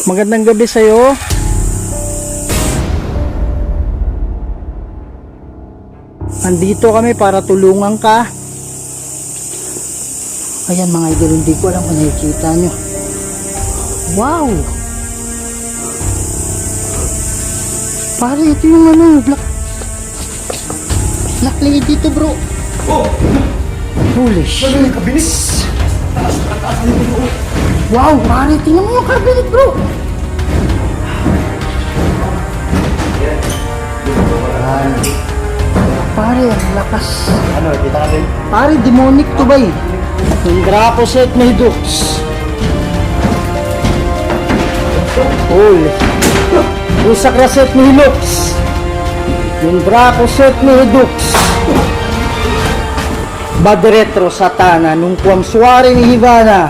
Magandang gabi sa'yo. Andito kami para tulungan ka. Ayan mga idol, hindi ko alam kung nakikita nyo. Wow! Pare, ito yung black lady to bro. Oh! Holy shit! Ano yung kabinet? Wow, pare, tingnan mo yung cabinet bro. Pare, ang lakas. Ano, kita natin? Pare, demonic to ba eh. Yung Draco set may Dux. Holy. Yung Sakra set may Lux. Yung Draco set may Dux. Bad Retro Satana nung Kuamsuari ni Hivana.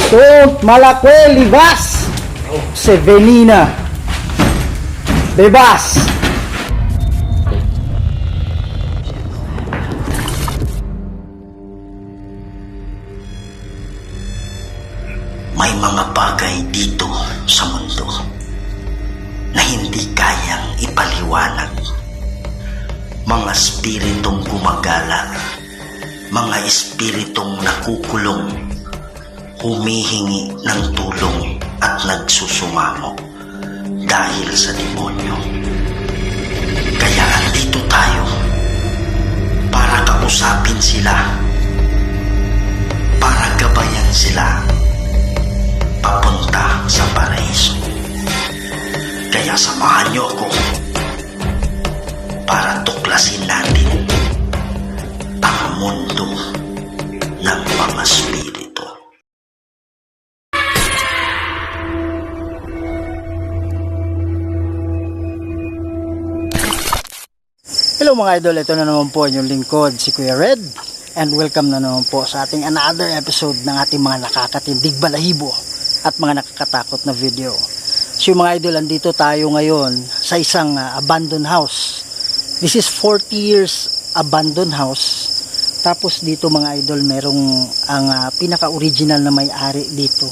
So, Malakwe Libas. Sevenina. Bebas. May mga bagay dito sa mundo na hindi kayang ipaliwanag. Mga espiritong gumagala, mga espiritong nakukulong, humihingi ng tulong at nagsusumamo dahil sa demonyo. Kaya andito tayo para kausapin sila, para gabayan sila papunta sa paraiso. Kaya samahan niyo ako para tuklasin natin ang mundo ng mga spirito. Hello mga idol, ito na naman po yung lingkod, si Kuya Red. And welcome na naman po sa ating another episode ng ating mga nakakatindig balahibo at mga nakakatakot na video. So mga idol, andito tayo ngayon sa isang abandoned house. This is 40 years abandoned house. Tapos dito mga idol, merong ang pinaka-original na may-ari dito.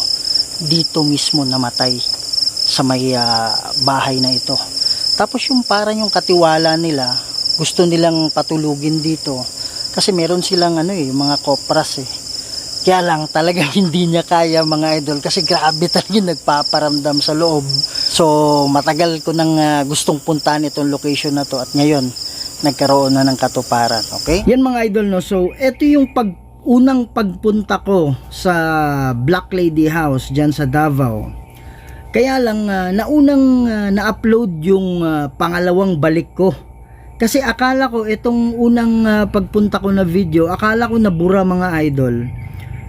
Dito mismo namatay sa may bahay na ito. Tapos yung parang yung katiwala nila, gusto nilang patulugin dito. Kasi meron silang yung mga kopras eh. Kaya lang talaga hindi niya kaya mga idol kasi grabe talaga nagpaparamdam sa loob. So matagal ko nang gustong puntahan itong location na to at ngayon nagkaroon na ng katuparan. Okay? Yan mga idol no. So ito yung unang pagpunta ko sa Black Lady House dyan sa Davao. Kaya lang naunang na-upload yung pangalawang balik ko. Kasi akala ko itong unang pagpunta ko na video, akala ko nabura mga idol.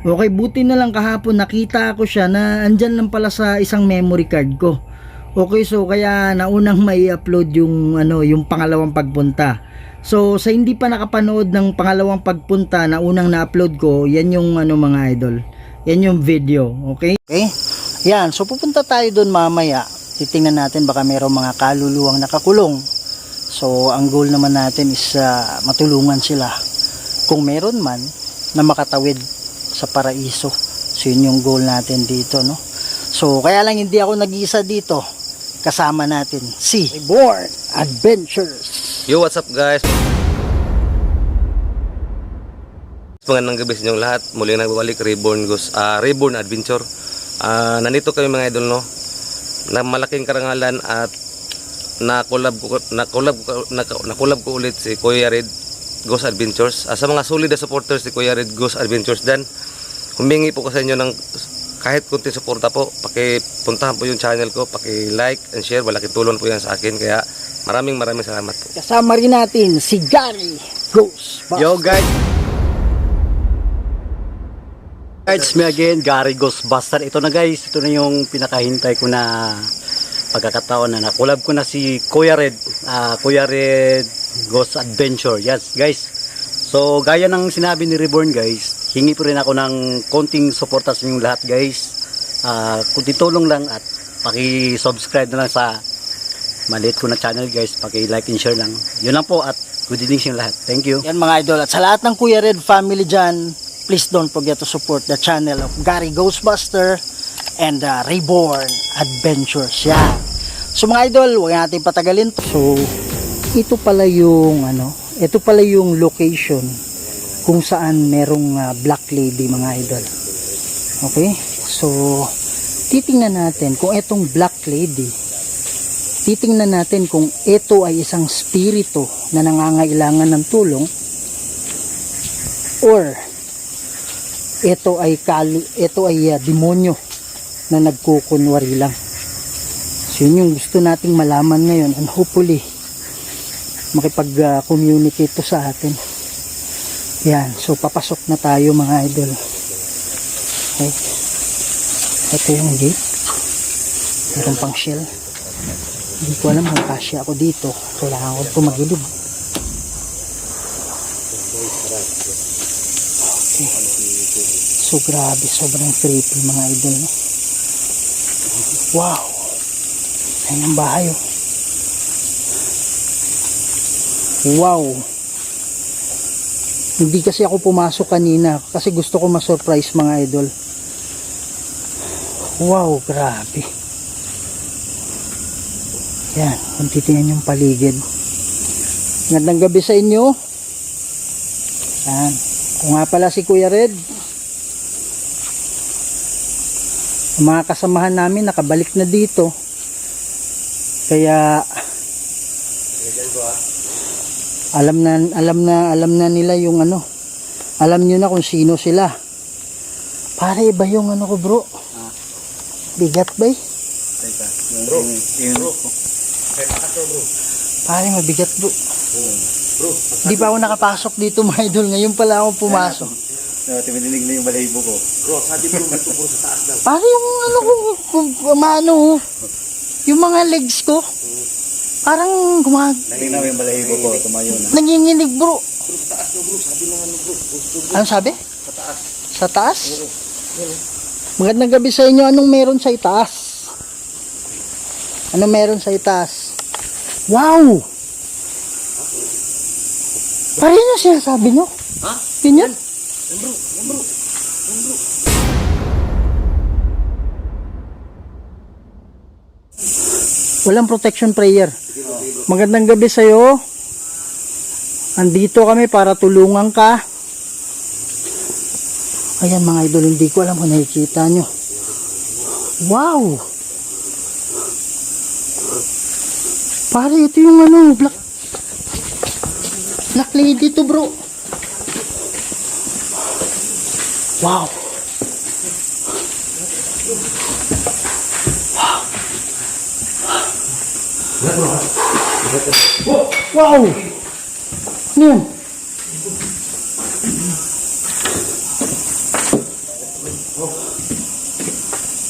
Okay, buti na lang kahapon nakita ko siya na andyan lang pala sa isang memory card ko. Okay, so kaya naunang may upload yung yung pangalawang pagpunta. So sa hindi pa nakapanood ng pangalawang pagpunta na unang na-upload ko, yan yung mga idol. Yan yung video, okay? Okay. Yan, so pupunta tayo doon mamaya. Titingnan natin baka mayroong mga kaluluwang nakakulong. So ang goal naman natin is matulungan sila. Kung meron man na makatawid sa paraiso. So yun yung goal natin dito, no? So kaya lang hindi ako nag-iisa dito. Kasama natin si Reborn Adventures. Yo, what's up guys? Magandang gabi sa inyong lahat. Muli nagbabalik Reborn Adventure. Nandito kami mga idol, no? Na malaking karangalan at na-collab ko ulit si Kuya Red Ghost Adventures. Sa mga solid na supporters si Kuya Red Ghost Adventures dan, humingi po ko sa inyo ng kahit kunting suporta po. Pakipuntahan po yung channel ko, paki-like and share. Malaking tulong po yan sa akin. Kaya maraming salamat po. Kasama rin natin si Gary Ghostbuster. Yo guys! It's me again, Gary Ghostbuster. Ito na guys, ito na yung pinakahintay ko na pagkakataon na nakulab ko na si Kuya Red Ghost Adventure. Yes guys, so gaya ng sinabi ni Reborn guys, hingi po rin ako ng konting suporta sa inyong lahat guys. Kunting tulong lang at paki-subscribe na lang sa maliit ko na channel guys, paki-like and share lang. Yun lang po at good evening sa lahat. Thank you. Yan mga idol, at sa lahat ng Kuya Red family dyan, please don't forget to support the channel of Gary Ghostbuster and Reborn Adventures. Yan. So mga idol, huwag natin patagalin. So, ito pala yung location kung saan merong black lady mga idol. Okay? So, titingnan natin kung itong black lady, titingnan natin kung ito ay isang spirito na nangangailangan ng tulong or ito ay demonyo na nagkukunwari lang. So yun yung gusto nating malaman ngayon, and hopefully makipag-communicate to sa atin. Yan, so papasok na tayo mga idol. Okay. Ito yung gate. Meron pang shell. Hindi ko alam kung kasya ako dito. Kailangan ko tumagilid. Okay. So grabe, sobrang creepy mga idol, no? Wow. Ayan ang bahay, oh. Wow. Hindi kasi ako pumasok kanina kasi gusto ko ma-surprise mga idol. Wow, grabe. Yan, kung titingnan yung paligid. Magandang gabi sa inyo. Yan. Kung nga pala si Kuya Red, ang mga kasamahan namin nakabalik na dito. Kaya alam na nila yung ano. Alam niyo na kung sino sila. Pare, iba yung ano ko, bro. Bigat ba eh? Bro. Pare, mabigat, bro. Hindi pa ako nakapasok dito mga idol. Ngayon pala ako pumasok. Tininig na yung balahibo ko. Bro, sabi ko dito po sa taas daw. Pare, yung ano ko, maano, yung mga legs ko, parang Nangin na yung balahibo ko, tumayo na. nanginginig, bro. Sa taas daw, bro. Sabi na ano, bro. Ano sabi? Sa taas. Sa taas? Magandang gabi sa inyo. Anong meron sa itaas? Anong meron sa itaas? Wow! Pare, yun yung sinasabi nyo? Ha? Yun yan? Bro. Walang protection prayer. Magandang gabi sa'yo. Andito kami para tulungan ka. Ayan mga idol, hindi ko alam kung nakikita nyo. Wow! Pare, ito yung ano, black lady to, bro. Wow! Wow! Ano yun?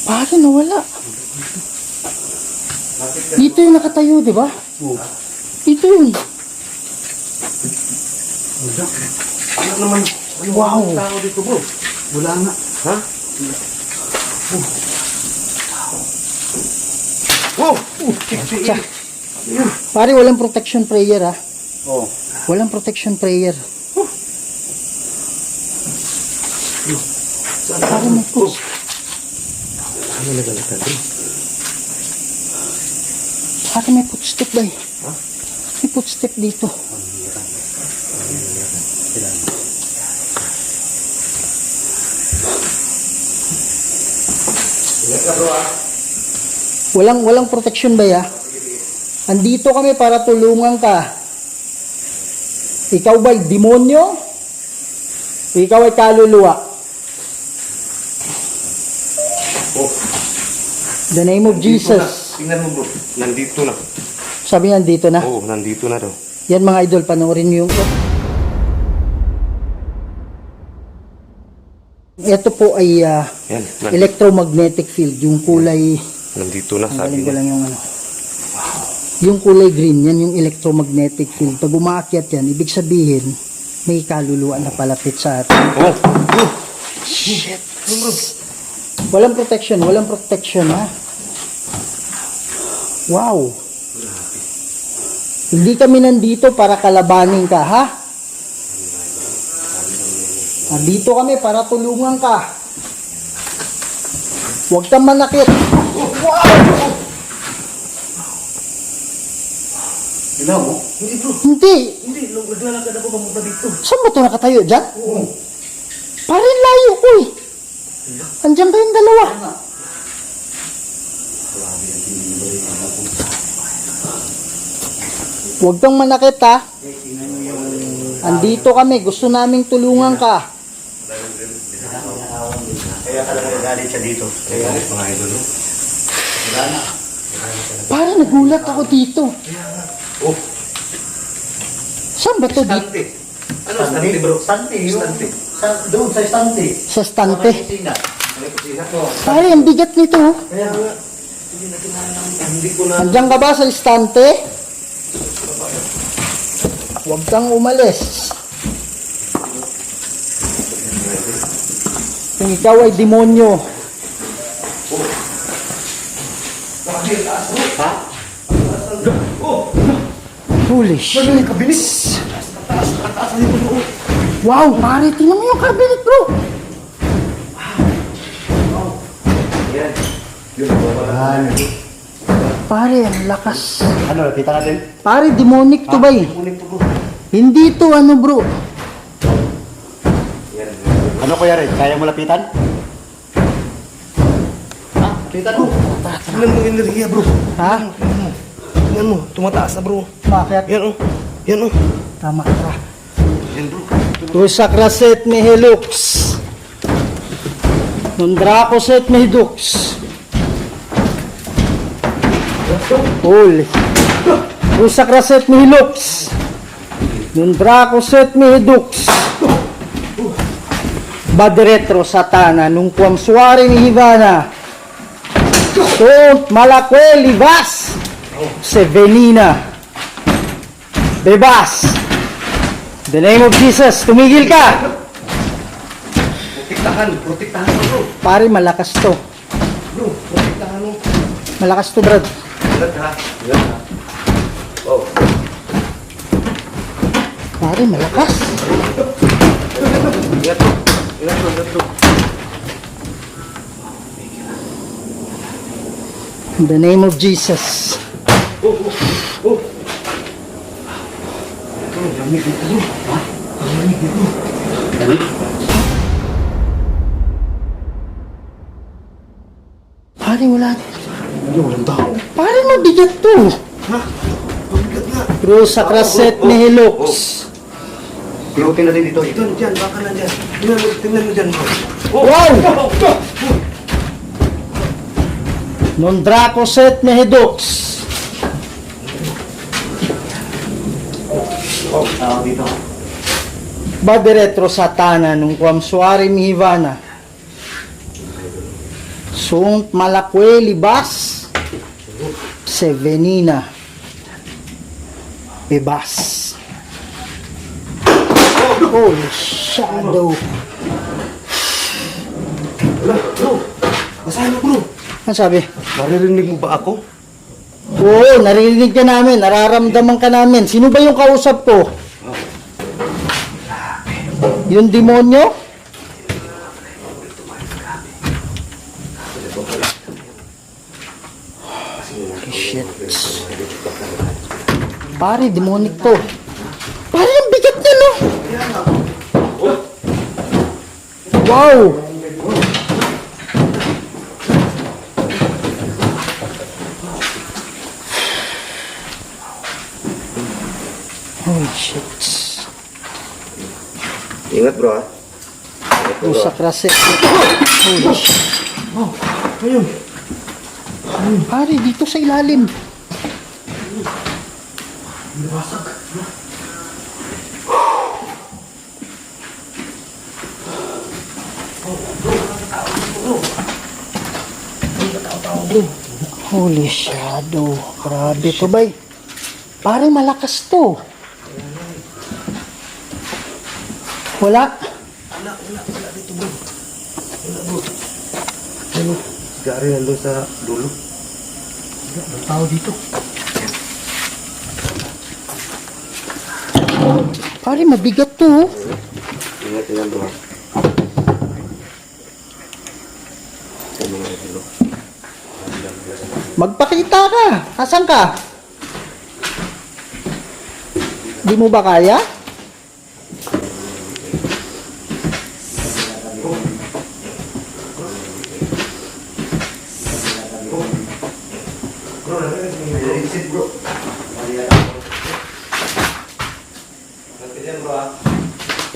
Pare, nawala. Dito yung nakatayo, di ba? Dito yun. Ano naman? Wow! Tao dito, bro. Wala nga. Ha? Wow! Pare, walang protection prayer, ha? Oh. Walang protection prayer. Pare, may push. Ano nagalata, bro? Pare, may footstep ba eh? Ha? May footstep dito. Walang protection ba ya? Andito kami para tulungan ka. Ikaw ba'y demonyo? O ikaw ay kaluluwa? Oh. The name of Jesus. Tingnan mo, bro. Nandito na. Sabi niya, nandito na. Oo, nandito na daw. Yan mga idol, panoorin niyo yung... Ito po ay Yan. electromagnetic field. Yung kulay... Nandito na, Tanggalin sabi ko niya. lang yung ano. Yung kulay green, yan yung electromagnetic field. Pag umaakyat yan, ibig sabihin, may kaluluwa na palapit sa atin. Oh! Shit! Walang protection ha. Wow! Hindi kami nandito para kalabanin ka, ha? Nandito kami para tulungan ka. Huwag kang manakit. Ilaw mo? Hindi. Hindi, naglalakad ako pamunta dito. Saan ba ito nakatayo? Diyan? Parang layo ko eh. Andiyan kayong dalawa. Huwag kang manakit ha. Andito kami. Gusto naming tulungan ka. Kaya talaga nagalit siya dito. Kaya mga idol, no? Wala na. Parang nagulat ako dito. Oh, Saan ba to dito? stante. Ano stante, bro? Stante. Stante. Doon sa stante. Sa stante. Kusina. Ano yung kusina ko? Pare, ang bigat nito. Oh. Kaya nga, hindi ko na... Andiyan ka ba sa istante? Huwag kang umalis. Kung ikaw ay demonyo. Holy shit. Wow, pare, tingnan mo yung cabinet, bro. Pare, ang lakas. Ano, nakita natin? Pare, demonic to ba eh? Hindi to ano bro. Ano Kuya Red? Kaya mo lapitan? Ha? Lapitan mo. Tingnan mo yung enerhiya, bro. Ha? Tingnan mo, tumataas na, bro. Bakit? Yan, oh. Yan, oh. Tama ka. Yan, bro. Tu sakraset mihelux. Non dracoset mihidux. Holy. Tu sakraset mihilux. Non dracoset mihidux. Badretro satana nung quam suare ni Ivana. Sunt malaque libas. Sevenina. Bebas. In the name of Jesus, tumigil ka! Protektahan mo, bro. Pare, malakas to. Bro, protektahan mo. Malakas to, Brad. Ingat, ha? Ingat, ha? Oh. Pare, malakas. Ingat, bro. Ingat, bro. Ingat, bro. In the name of Jesus. Pare, wala. Walang tao. Pare, mabigat to. Ha? Mabigat nga. Bro, sakraset nihilux. Pirutin natin dito. Ito, dyan. Baka na dyan. Tingnan mo dyan, bro. Wow! Non dracoset nihidux. Dito. Badretro satana nung quam suare mi Ivana. Sunt malaque libas. Sevenina. Bebas. Holy shadow. Wala, bro. Nasaan na, bro? Ano sabi? Maririnig mo ba ako? Oo, naririnig ka namin. Nararamdaman ka namin. Sino ba yung kausap ko? Yung demonyo? Shit. Pare, demonic to. Pare, ang bigat niya, no? Wow! Holy shit. Ingat, bro, ha? Usak raset. Holy shit. Ayun. Pare, dito sa ilalim. Holy shadow. Grabe to, bay. Pare, malakas to. Wala. Ano? Gari nandun sa dulo. May tao dito. Pare, mabigat to. Oh. Ingat, bro. Ano mga Magpakita ka. Asan ka? Di mo ba kaya?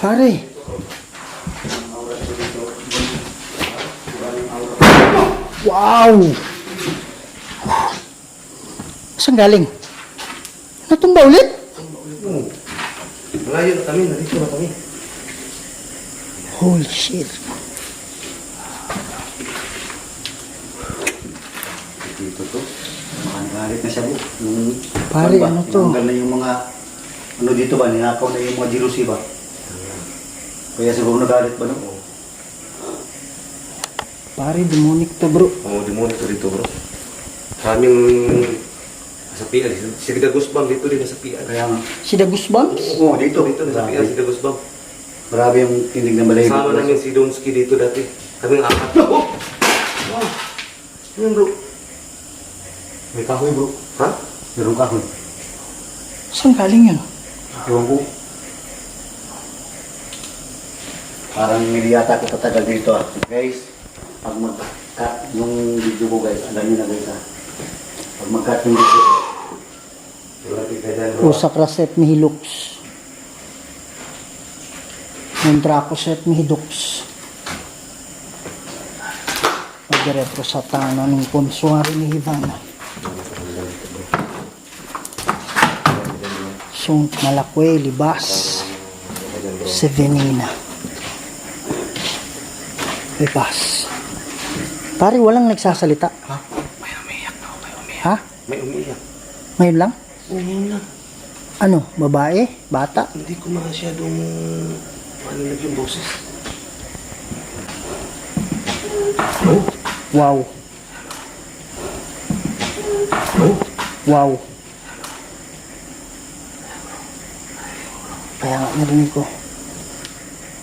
Pare. Wow! Saan galing? Natumba ulit? Malayo na kami, nandito na kami. Holy shit. Dito to. Galit na siya po. Yung, Pare, ano to? Yung, yung mga, ano dito ba, ninakaw na yung mga jealousy ba? Kaya siguro nagalit ba, no? Pare, demonic to bro. Oo, demonic to dito, bro. Maraming nasapian. Si Dagusbang dito din nasapian. Kaya nga. Si The Goosebumps? Oo, dito. Dito nasapian si Dagusbang. Marami yung tindig na malayo. Sama namin si Donsky dito dati. Kami ang apat. Oh! Wow! Yun, bro. May kahoy, bro. Ha? Meron kahoy. Saan galing yun? Ewan ko. Parang hindi yata ako tatagal dito ah. Guys, pag mag-cut yung video ko guys, alam nyo na guys ah. Pag mag-cut yung video, Usak raset mi hilux. Nontrakoset mi hidux. Pagdiretro sa tanan ng konsuari ni Hivana. Sung malakwe libas. Sevenina. Libas. Pare, walang nagsasalita. Ha? May umiiyak na. May umiiyak. Ha? May umiiyak. Ngayon lang? Oo, yun lang. Ano? Babae? Bata? Hindi ko masyadong manilag yung boses. Wow. Wow. Kaya nga narinig ko.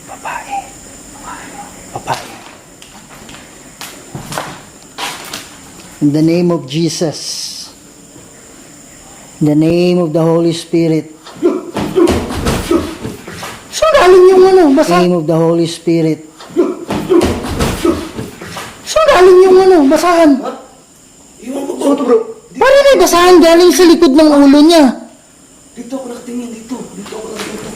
Babae. Babae. In the name of Jesus. In the name of the Holy Spirit. Saan galing yung ano? Basa? In the name of the Holy Spirit. Saan galing yung ano? Basahan? Iwan mo, bro. Bro. Paano may basahan galing sa likod ng ulo niya? Dito ako nakatingin. Dito. Dito ako nakatingin.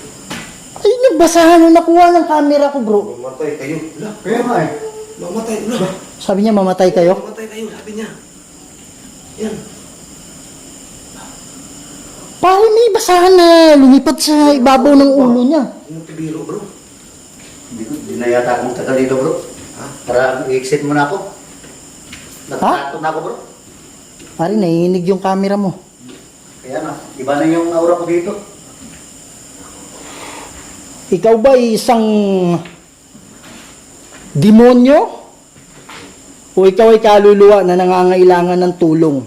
Ay, nagbasahan nung nakuha ng camera ko, bro. Mamatay kayo. Wala. kaya nga eh. Mamatay. Wala. Sabi niya, mamatay kayo? Mamatay kayo. Sabi niya. Yan. Paano may basahan na lumipad sa ibabaw ng ulo niya? Yung tibiro, bro. Hindi na yata akong tagal dito bro. Ha? Para i-exit mo na ako. Natatakot na ako bro. Pare, naiinig yung camera mo. Kaya na, iba na yung aura ko dito. Ikaw ba isang demonyo? O ikaw ay kaluluwa na nangangailangan ng tulong?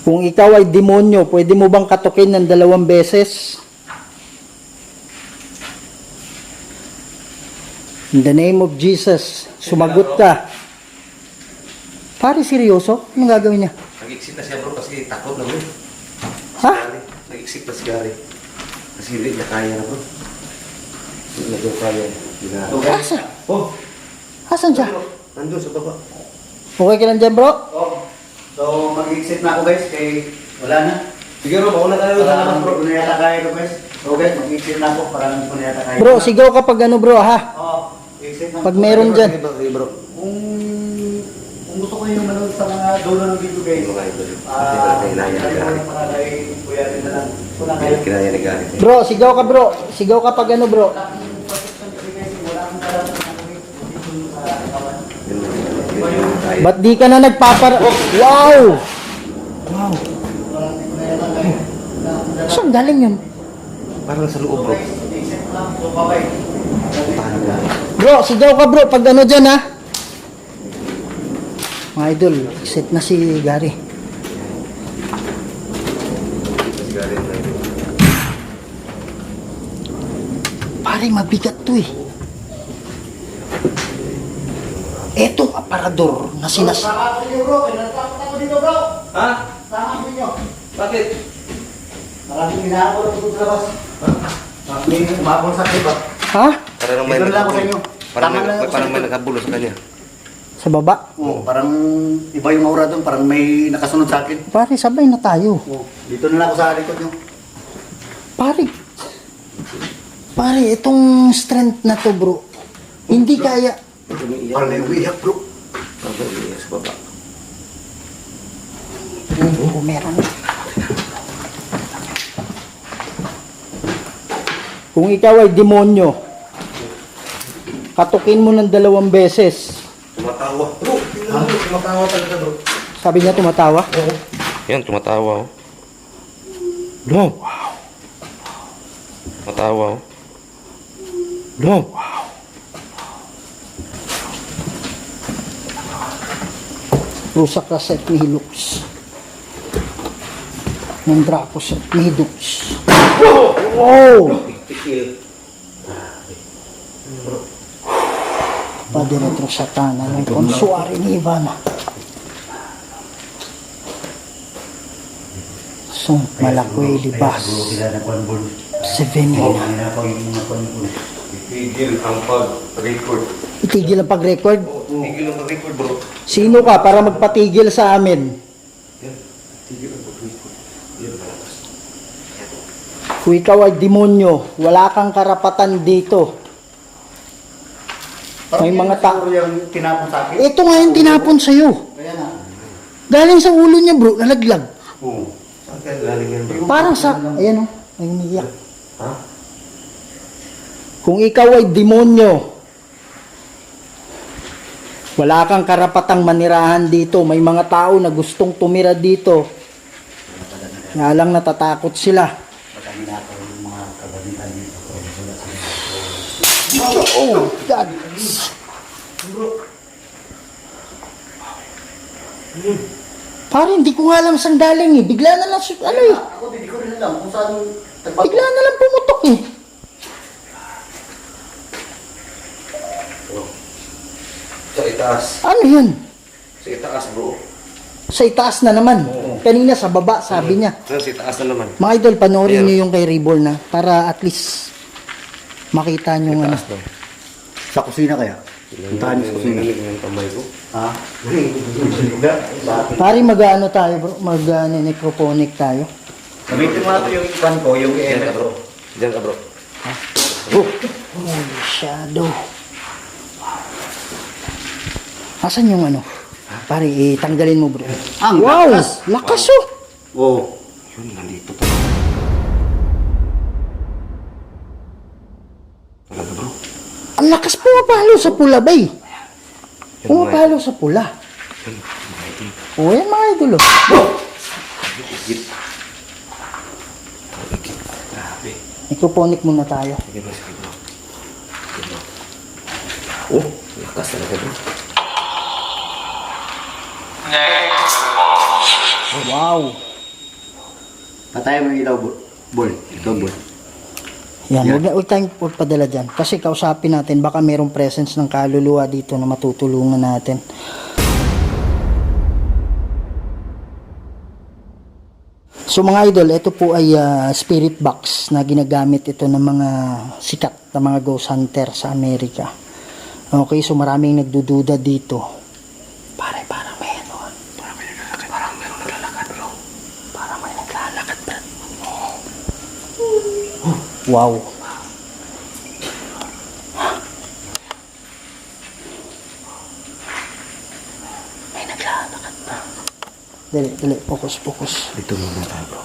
Kung ikaw ay demonyo, pwede mo bang katukin ng 2 beses? In the name of Jesus, sumagot ka. Pare, seryoso? Anong gagawin niya? Nag-exit na siya, bro, kasi takot na, bro. Ha? Nag-exit na si Gary. Kasi hindi niya kaya na, bro. Hindi na daw kaya. Hindi na. Asa? Oh! Asan siya? Nandun sa baba. Okay ka lang dyan, bro? Oh, so mag-exit na ako guys, kay wala na. Sige, bro, mauna ka na doon sa labas, Parang bro. hindi ko na yata kaya ko guys. So guys, mag-exit na ako, parang hindi ko na yata kaya. Bro, sigaw ka pag ano, bro, ha? Oo, exit na. Pag meron dyan. Sige, bro. Kung gusto ko yung manood sa mga dulo ng video guys, Yung mga idol. kinaya ni Gary. Pakalay, kuya rin na lang. Wala kayo. Kinaya ni Gary. Bro, sigaw ka, bro. Sigaw ka pag ano, bro. Wala akong protection kasi guys, wala akong kalam sa kawan. Ba't di ka na nagpapar... Wow! Wow. Saan galing yun? Parang sa loob, bro. Exit lang, so bye-bye. Bro, sigaw ka, bro. Pag ano dyan, ha? Mga idol, exit na si Gary. Si Gary na idol. Pare, mabigat to eh. aparador na sinas... Sama ko bro, pinagkakot ako dito bro. Ha? Sama ko nyo. Bakit? Maraming hinahabol ako dito sa labas. Maraming umabol sa iba. Ha? Parang may Ito lang ako sa inyo. Parang Tama na ako parang sa may likod. nakabulo sa kanya. Sa baba? Oo, parang iba yung aura doon, parang may nakasunod sa akin. Pare, sabay na tayo. Oo, dito na lang ako sa likod nyo. Pare, itong strength na to bro, hindi kaya. Parang may umiyak bro. Sa baba. Oo, meron. Kung ikaw ay demonyo, katukin mo ng 2 beses. Tumatawa. Bro, tumatawa talaga bro. Sabi niya tumatawa? Yan, tumatawa oh. Wow. Tumatawa oh. Wow. Rusak ka set ni Hilux. Ng Draco set ni Hilux. Wow! Padre retro satana ng konsuari ni Ivana. So, malakoy libas. Sevenina. Tigil ang pag-record. Itigil ang pag-record. Tigil ang pag-record bro. Sino ka para magpatigil sa amin? Tigil ang pag-record. Kung ikaw ay demonyo, wala kang karapatan dito. May mga tao. yung tinapon sa akin. Ito nga yung tinapon sa'yo. Kaya na. Galing sa ulo niya bro, nalaglag. Oo. Saan ka galing yan bro? Parang sa, ayan o, may umiiyak. Ha? Kung ikaw ay demonyo, wala kang karapatang manirahan dito. May mga tao na gustong tumira dito. Kaya lang natatakot sila. Oh, God. Parang hindi ko nga alam saan galing eh. Bigla na lang, ano eh. Ako hindi ko rin alam kung saan Bigla na lang pumutok eh. Sa itaas. Ano yun? Sa itaas bro. Sa itaas na naman. Kanina sa baba, sabi niya. Sa itaas na naman. Mga idol, panoorin Ayan. niyo yung kay Reborn na para at least makita niyo ano. Itaas daw. sa kusina kaya. Puntahan niyo sa kusina. Yung kamay ko. Ha? Pari mag-ano tayo bro, mag-necrophonic tayo. Gamitin mo natin yung ipan ko, yung Diyan ka EMF bro. Diyan ka bro. Holy shadow. Asan yung ano? Pare, tanggalin mo bro. Ang Wow! lakas! Lakas oh! Oo. Yun, nandito to. Talaga bro. Ang lakas pumapalo sa pula ba eh? Yan, Pumapalo sa pula. Yan, mga idol. O yan mga idol oh. Higit. Higit. Grabe. Necrophonic muna tayo. Sige bro, sige bro. Sige bro. Oh, lakas talaga bro. Wow! Patayin mo yung ilaw, Bol. Ikaw, Bol. Yan, Yan. huwag tayong padala dyan. Kasi kausapin natin, baka mayroong presence ng kaluluwa dito na matutulungan natin. So mga idol, ito po ay spirit box na ginagamit ito ng mga sikat na mga ghost hunter sa Amerika. Okay, so maraming nagdududa dito. Parang may ano. Parang meron naglalakad bro. Parang may naglalakad, Brad. Wow. May naglalakad pa. Dali, focus. Dito muna tayo bro.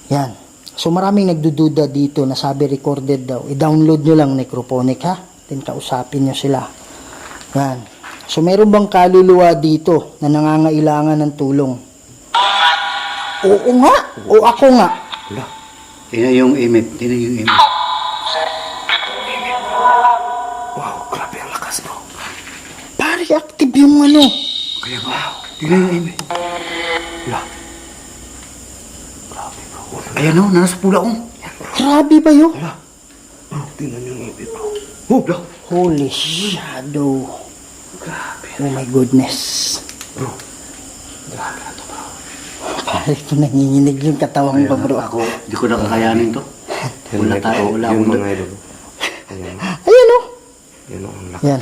Yan. So maraming nagdududa dito na sabi recorded daw. I-download nyo lang Necrophonic ha. Then kausapin nyo sila. Yan. So meron bang kaluluwa dito na nangangailangan ng tulong? Oo nga. O ako nga. Wala. Tingnan yung EMF. Tingnan yung EMF. Wow, grabe ang lakas bro. Pare, active yung ano. Kaya ba? Tingnan yung EMF. Wala. Grabe bro. Ayan o, nasa pula ko. Grabe ba yun? Bro, tingnan yung ibig bro. Oh, wala. Holy shadow. Oh my goodness. Bro, grabe na to bro. Pare, nanginginig yung katawang pa bro. Ako, di ko nakakayanin to. Wala tayo, wala Yung akong mga idol. Ayan. Ayan oh. Yan o, ang lakas. Yan.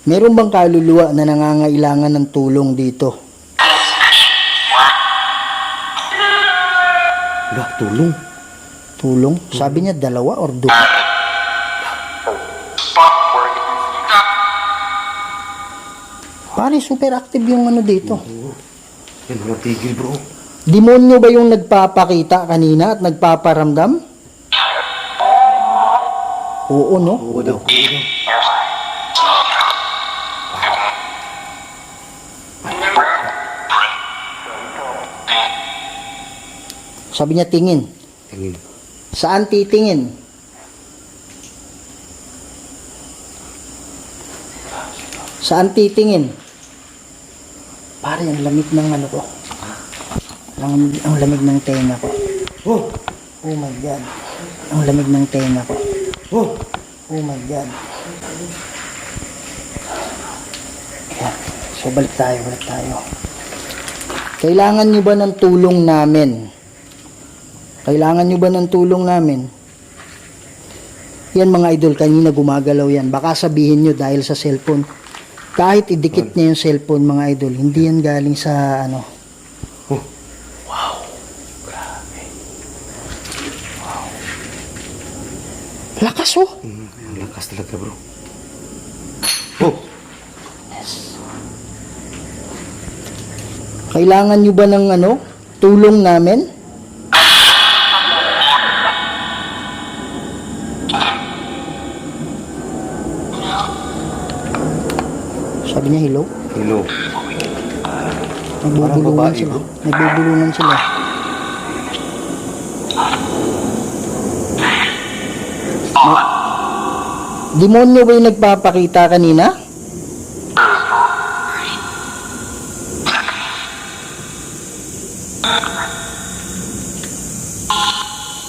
Meron bang kaluluwa na nangangailangan ng tulong dito? Wala, tulong. Tulong? Sabi niya 2 or 2. Pare, super active yung ano dito. Yan, mga tigil bro. Demonyo ba yung nagpapakita kanina at nagpaparamdam? Oo, no? Oo daw. Sabi niya tingin. Tingin. Saan titingin? Saan titingin? Pare, ang lamig ng ano ko. Ang lamig ng tenga ko. Oh! Oh my God. Ang lamig ng tenga ko. Oh! Oh my God. Ayan. So, balik tayo. Kailangan nyo ba ng tulong namin? Kailangan nyo ba ng tulong namin? Yan mga idol, kanina gumagalaw yan. Baka sabihin nyo dahil sa cellphone. Kahit idikit niya yung cellphone mga idol, hindi yan galing sa ano. Oh. Wow. Grabe. Wow. Lakas oh. Ang lakas talaga bro. Oh! Kailangan nyo ba ng ano, tulong namin? Sabi niya hello. Hello. Nagbubulungan babae, sila. bro. Nagbubulungan sila. Demonyo ba yung nagpapakita kanina?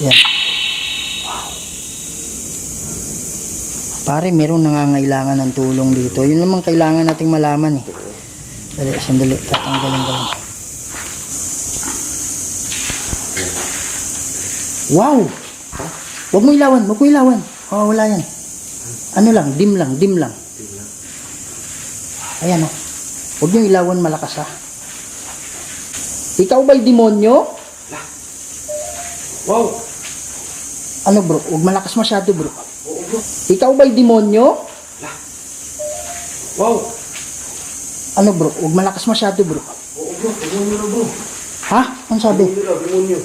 Yan. Pare, meron nangangailangan ng tulong dito. Yun naman kailangan nating malaman eh. Dali, sandali. Tatanggalin ko lang. Wow! Huwag mo ilawan, huwag mo ilawan. Oh, wala yan. Ano lang, dim lang. Ayan oh. Huwag niyo ilawan malakas ha. Ikaw ba'y demonyo? Wow! Ano bro? Huwag malakas masyado bro. Ikaw ba'y demonyo? Wow! Ano bro? Huwag malakas masyado bro. Oo bro, demonyo na bro. Ha? Ano sabi? Demonyo.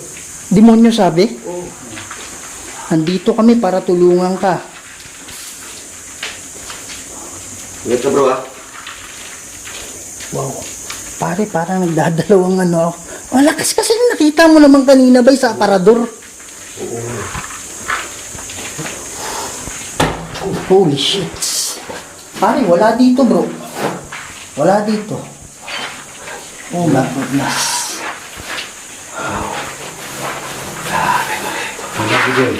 Demonyo sabi? Oo. Andito kami para tulungan ka. Ingat ka bro ha. Wow. Pare, parang nagdadalawang ano. Oh, lakas kasi nakita mo naman kanina ba sa aparador? Holy shit. Pare, wala dito bro. Wala dito. Oh my goodness. Wala ka dyan.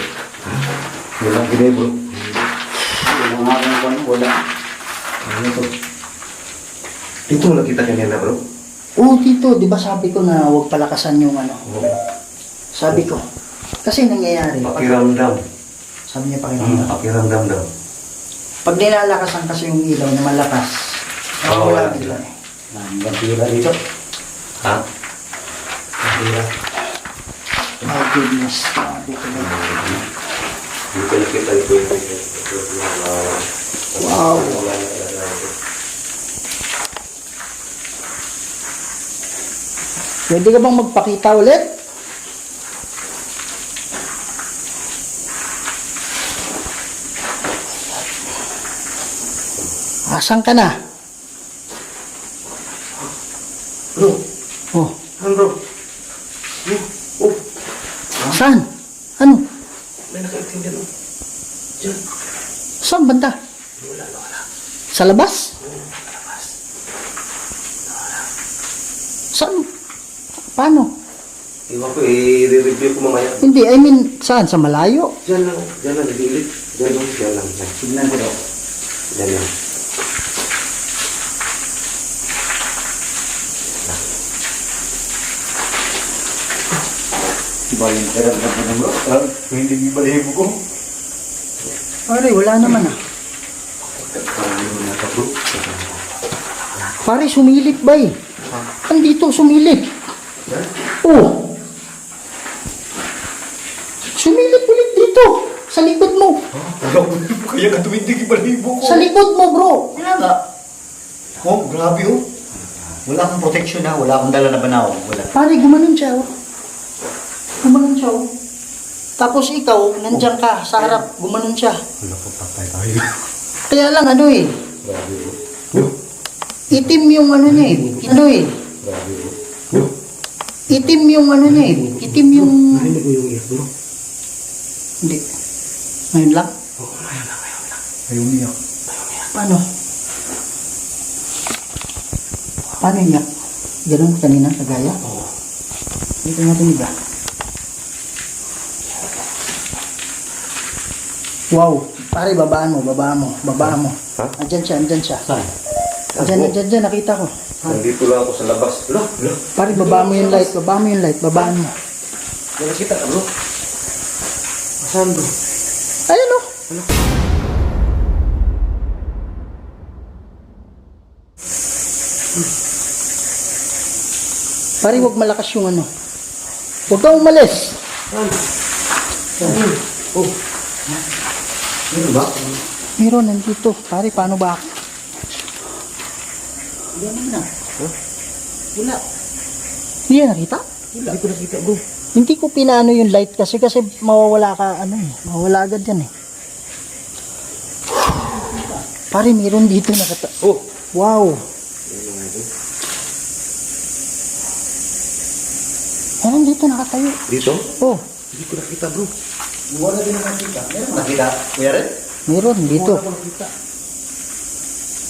Wala ka dyan bro. Wala. Ano to? Dito mo nakita kanina bro? Oh, dito, di ba sabi ko na huwag palakasan yung ano. Sabi ko. Kasi nangyayari. Pakiramdam. Sabi niya pakiramdam. Pakiramdam daw. Pag nilalakasan kasi yung ilaw na malakas, wala bigla eh. Bantira dito. Ha? Bantira. My goodness. Dito na. Dito nakita ito yung Wow. Pwede ka bang magpakita ulit? Asan ka na? Bro, Oh, ano bro? Oh, saan? Ano? may nakaiting dyan oh. Diyan. Saan banda? Wala. Sa labas? Saan? Paano? Iwan ko, i-review ko mamaya. Hindi, I mean, saan? Sa malayo? Diyan lang, nagilid. Diyan lang. Tignan ko daw. Diyan lang. Bayan kaya naman bro. Hindi balahibo ko. Pare, wala naman ah. Pare, sumilip ba eh? Andito, sumilip. Oh. Sumilip ulit dito. Sa likod mo. Kaya ka tumindig yung balahibo ko. Sa likod mo, bro. Oh, grabe oh. Wala akong protection ha. Wala akong dala na banaw. Wala. Pare, gumanon siya oh. Gumanon siya oh. Tapos ikaw, nandiyan ka sa harap. Gumanon siya. Wala ko patay tayo. Kaya lang ano eh. Grabe oh. Itim yung ano niya eh. Ano eh. Grabe oh. Itim yung ano niya eh. Itim yung... Hindi ko yung bro. Hindi. Ngayon lang? Ayaw niya. Paano? Paano iyak? Ganun kanina, kagaya? Oo. Dito natin iba. Wow. Pare, babaan mo. Ha? Andyan siya. Saan? Andyan, nakita ko. Nandito lang ako sa labas. Pare, babaan mo yung light, babaan mo. Nakita ka bro. Saan bro? Ayan o. Pare, huwag malakas yung ano. Huwag kang umalis. Oh. Ano ba? Meron, nandito. Pare, paano ba ako? Wala na. Wala. Hindi yan nakita? Hindi ko nakita bro. Hindi ko pinaano yung light kasi mawawala ka, ano eh. Mawawala agad yan eh. Pare, meron dito nakata... Oh. Wow. Meron dito nakatayo. Dito? Oh, Hindi ko nakita bro. Wala din nakita. Meron nakita. Kuya Red? meron dito. Wala ko nakita.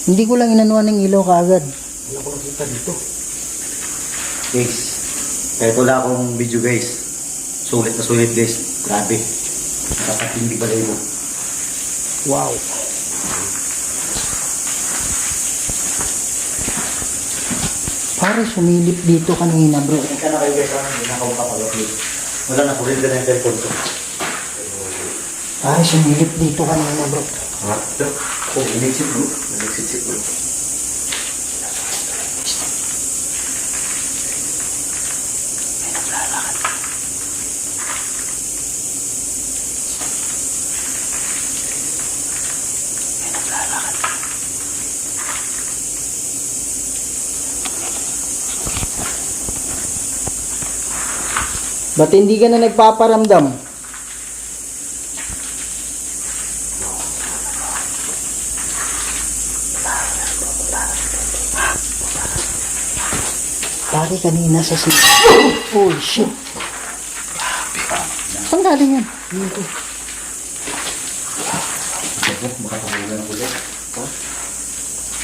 Hindi ko lang inanuan ng ilaw kaagad. Wala ko nakita dito. Guys, kahit wala akong video guys. Sulit na sulit guys. Grabe. Nakakatindi balahibo. Wow. Pare, sumilip dito kanina bro. Hindi ka na kayo guys. Hindi na akong kapalapit. Wala na kulit na yung telephone ko. Pare, sumilip dito kanina bro. Ha? Oh, inexit bro. Nag-exit bro. Ba't hindi ka na nagpaparamdam? Pare, kanina sa sila. Oh, shit. Saan galing yan?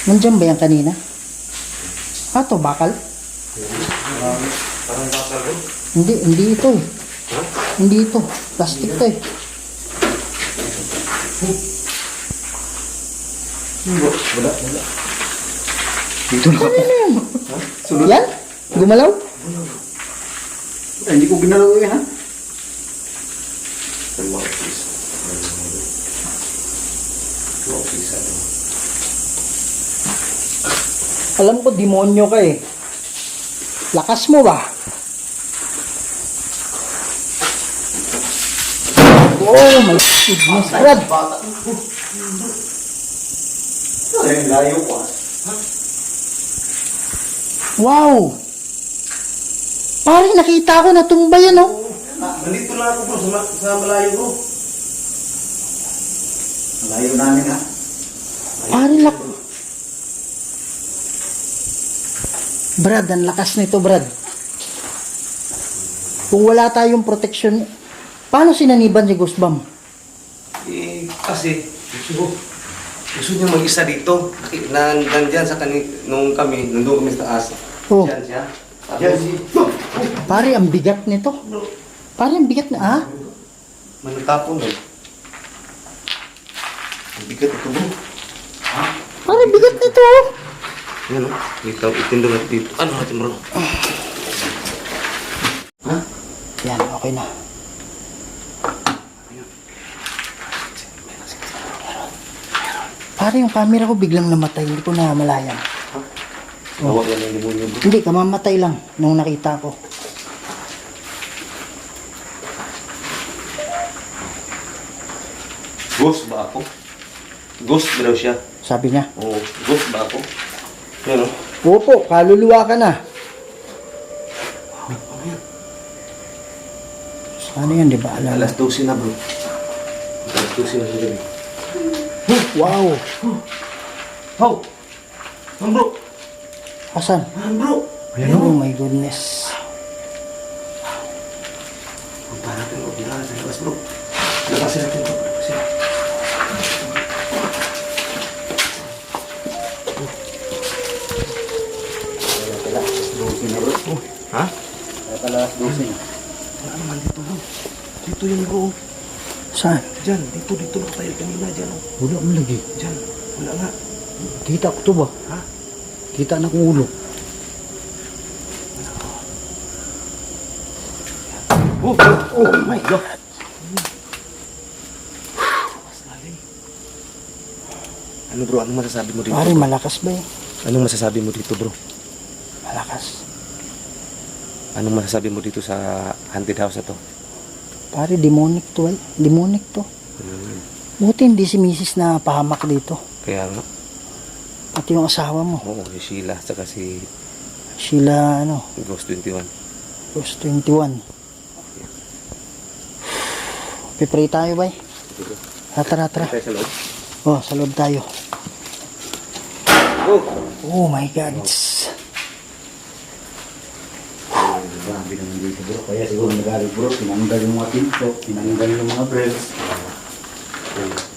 Nandiyan ba yan kanina? To, bakal? Parang bakal bro. Hindi ito eh. Hindi ito. Plastic to eh. Wala. Dito na Ano yun? Sunod. Yan? Gumalaw? Hindi ko ginalaw yan ha. Ang mga piso. Mga piso. Alam ko, demonyo ka eh. Lakas mo ba? Oh my goodness, Brad. Ay, layo ko. Wow. Pare, nakita ko natumba yan, oh. Nandito lang ako bro sa malayo bro. Layo namin ha. Pare, Brad, ang lakas nito, Brad. Kung wala tayong protection, paano sinaniban si Gusbam? Eh, kasi gusto niya mag-isa dito. Nandyan sa nung kami, nandun kami sa taas. Oh. Diyan siya. Yan. Pare, ang bigat nito. Pare, ang bigat na, ah? Manatapon eh. Ang bigat ito bro. Pare, bigat nito, oh. Yan o. Itindong natin dito. Ano natin bro? Yan, Okay na. Pare, yung camera ko biglang namatay. Hindi ko na malayan. Tawag yan ng demonyo bro. Hindi, kamamatay lang nung nakita ko. Ghost ba ako? Ghost ba daw siya? Sabi niya. Oo, ghost ba ako? Yan o. Opo, kaluluwa ka na. Ano yan, di ba? Alam. Alas 12 na bro. Alas 12 na siya. Wow. Oh! Ano bro? Asan? Ano bro? Oh my goodness. Punta natin bro. Bila natin labas bro. Labasin natin bro. Labasin. Ha? Alas 12 na. Wala naman dito bro. Dito yun bro. Saan? Diyan. Dito nakatayo kanina. Diyan o. Wala mo lagi. Diyan. Wala nga. Kita ko to ba? Ha? Kita na kong ulo. Oh! Oh my God! Ano bro? Anong masasabi mo dito? Pare, malakas ba eh? Anong masasabi mo dito bro? Malakas. Anong masasabi mo dito sa haunted house na to? Pare, demonic to eh. Demonic to. Buti hindi si Mrs. na pahamak dito. Kaya nga. Pati yung asawa mo. Oo, si Sheila saka si Sheila, ano, Ghost 21. Ghost 21. Pipray tayo ba eh? Tara. Tayo sa loob. Oh, sa loob tayo. Oh! Oh my God. Grabe naman dito bro. Kaya siguro nagalit bro. Tinanggal yung mga pinto. Tinanggal yung mga brails.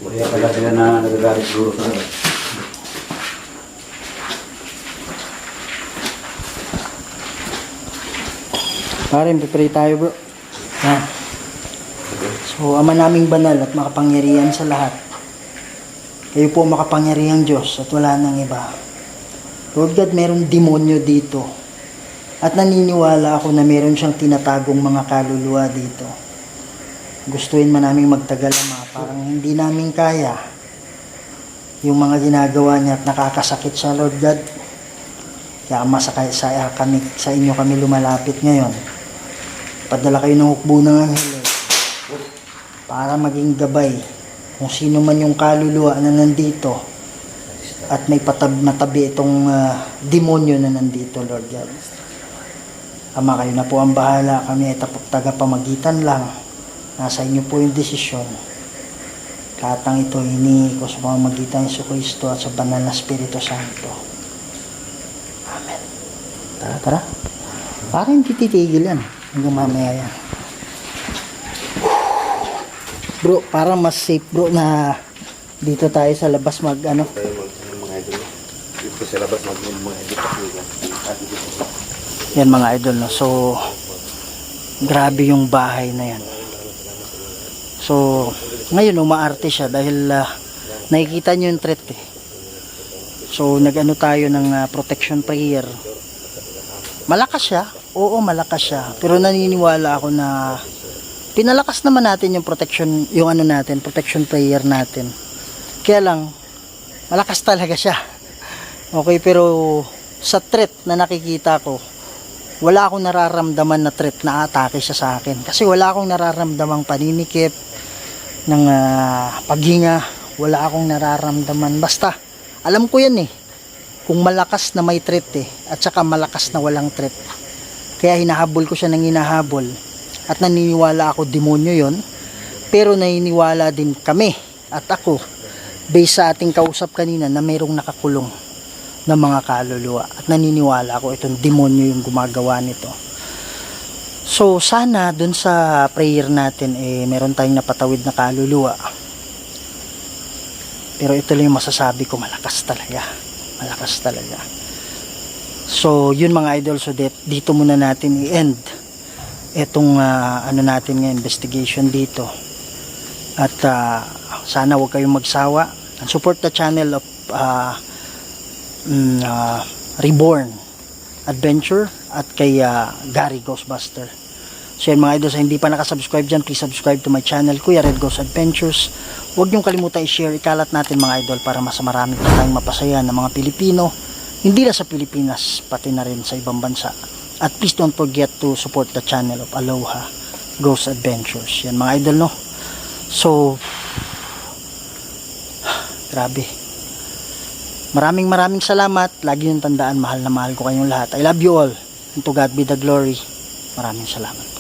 Kaya pala sila na nagagalit bro sa akin. Pare, pipray tayo bro. Yan. So, Ama naming banal at makapangyarihan sa lahat. Kayo po makapangyarihang Diyos at wala nang iba. Lord God, meron demonyo dito. At naniniwala ako na meron siyang tinatagong mga kaluluwa dito. Gustuin man namin magtagal ama, parang hindi namin kaya yung mga ginagawa niya at nakakasakit siya, Lord God. Kaya masakay sa inyo kami lumalapit ngayon. Padala kayo ng hukbo ng anghel para maging gabay kung sino man yung kaluluwa na nandito at may matabi itong demonyo na nandito, Lord God. Ama, kayo na po ang bahala, kami ay tagapamagitan lang. Nasa inyo po yung desisyon. Lahat ng ito hinihingi ko sa pamamagitan ng Jesucristo at sa banal na Espiritu Santo. Amen. Tara. Parang hindi titigil yan hanggang mamaya yan. Bro, parang mas safe bro na dito tayo sa labas Tayo mga idol. Dito sa labas mga idol. yan mga idol, no? So grabe yung bahay na yan. So ngayon umaarte siya dahil nakikita nyo yung threat eh. So nag-ano tayo ng protection prayer. Malakas siya, oo malakas siya, pero naniniwala ako na pinalakas naman natin yung protection, yung ano natin, protection prayer natin. Kaya lang malakas talaga siya. Okay, pero sa threat na nakikita ko, wala akong nararamdaman na threat na atake siya sa akin. Kasi wala akong nararamdamang paninikip ng paghinga. Wala akong nararamdaman. Basta, alam ko yan eh. Kung malakas na may threat eh. At saka malakas na walang threat. Kaya hinahabol ko siya ng hinahabol. At naniniwala ako demonyo yon. Pero naniniwala din kami at ako based sa ating kausap kanina na mayroong nakakulong ng mga kaluluwa at naniniwala ako itong demonyo yung gumagawa nito. So sana dun sa prayer natin meron tayong napatawid na kaluluwa, pero ito lang yung masasabi ko, malakas talaga. So yun mga idol, so dito muna natin i-end itong ano natin ngayon, investigation dito. At sana huwag kayong magsawa and support the channel of Reborn Adventure at kay Gary Ghostbuster So yan mga idol, sa hindi pa nakasubscribe dyan, please subscribe to my channel, Kuya Red Goes Adventures. Huwag niyong kalimutan i-share, ikalat natin mga idol para mas marami pa tayong mapasaya ng mga Pilipino, hindi lang sa Pilipinas, pati na rin sa ibang bansa. At please don't forget to support the channel of Aloha Goes Adventures. Yan mga idol, no? So, grabe. Maraming salamat. Lagi yung tandaan, mahal na mahal ko kayong lahat. I love you all. And to God be the glory. Maraming salamat.